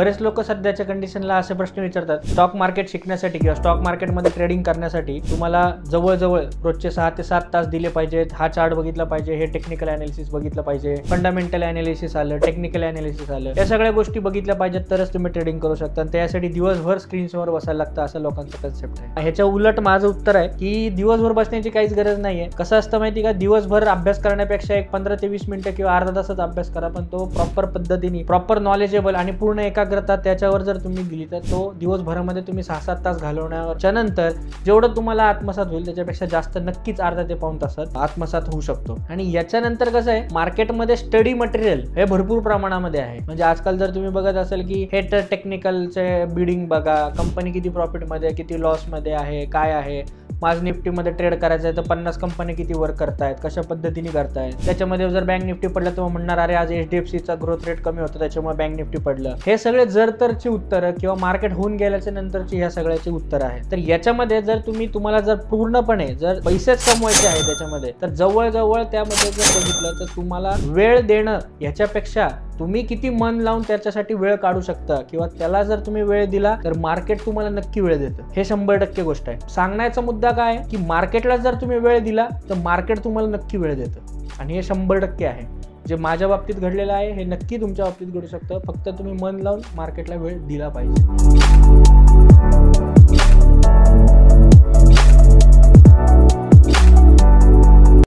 बरेच लोक सध्याच्या कंडिशनला असे प्रश्न विचारतात, स्टॉक मार्केट शिकण्यासाठी किंवा स्टॉक मार्केटमध्ये ट्रेडिंग करण्यासाठी तुम्हाला जवळजवळ रोजचे 6 ते 7 तास दिले पाहिजेत, हा चार्ट बघितला पाहिजे, हे टेक्निकल अनालिसिस बघितलं पाहिजे, फंडामेंटल अनालिसिस आलं, टेक्निकल अनालिसिस आलं, या सगळ्या गोष्टी बघितल्या पाहिजेत तरच तुम्ही ट्रेडिंग करू शकता. त्यासाठी दिवसभर स्क्रीन समोर बसायला लागतं असं लोकांचं कन्सेप्ट आहे. ह्याच्या उलट माझं उत्तर आहे की दिवसभर बसण्याची काहीच गरज नाहीये. कसं असतं माहिती का, दिवसभर अभ्यास करण्यापेक्षा एक 15 ते 20 मिनिटं किंवा अर्धा तासाचा अभ्यास करा, पण तो प्रॉपर पद्धतीने, प्रॉपर नॉलेजेबल आणि पूर्ण एकाग्रता त्याच्यावर जर तुम्ही दिली तर तो दिवसभरामध्ये तुम्ही 6-7 तास घालवण्याच्या नंतर जेवढं तुम्हाला आत्मसात होईल त्याच्यापेक्षा जास्त नक्कीच अर्धा ते पाऊण तासात आत्मसात होऊ शकतो. आणि याच्यानंतर कसं आहे, मार्केटमध्ये स्टडी मटेरियल हे भरपूर प्रमाणामध्ये आहे. म्हणजे आजकाल जर तुम्ही बघत असेल की हे टेक्निकलचे बिडिंग बघा, कंपनी किती प्रॉफिटमध्ये, किती लॉसमध्ये आहे, काय आहे, माझ निफ्टीमध्ये ट्रेड करायचं आहे तर 50 कंपनी किती वर्क करतायत, कशा पद्धतीने करतायत. त्याच्यामध्ये जर बँक निफ्टी पडलं तर म्हणणार अरे आज HDFCचा ग्रोथ रेट कमी होतं त्याच्यामुळे बँक निफ्टी पडलं. हे सगळे जर तरची उत्तरं किंवा मार्केट होऊन गेल्याच्या नंतरची ह्या सगळ्याची उत्तरं आहेत. तर याच्यामध्ये जर तुम्हाला जर पूर्णपणे जर पैसेच कमवायचे आहे त्याच्यामध्ये, तर जवळजवळ त्यामध्ये जर बघितलं तर तुम्हाला वेळ देणं ह्याच्यापेक्षा तुम्ही किती मन लावून त्याच्यासाठी वेळ काढू शकता किंवा त्याला जर तुम्ही वेळ दिला तर मार्केट तुम्हाला नक्की वेळ देतं. हे 100% गोष्ट आहे. सांगण्याचा मुद्दा काय आहे की मार्केटला जर तुम्ही वेळ दिला तर मार्केट तुम्हाला नक्की वेळ देतं आणि हे 100% आहे. जे माझ्या बाबतीत घडलेलं आहे हे नक्की तुमच्या बाबतीत घडू शकतं. फक्त तुम्ही मन लावून मार्केटला वेळ दिला पाहिजे.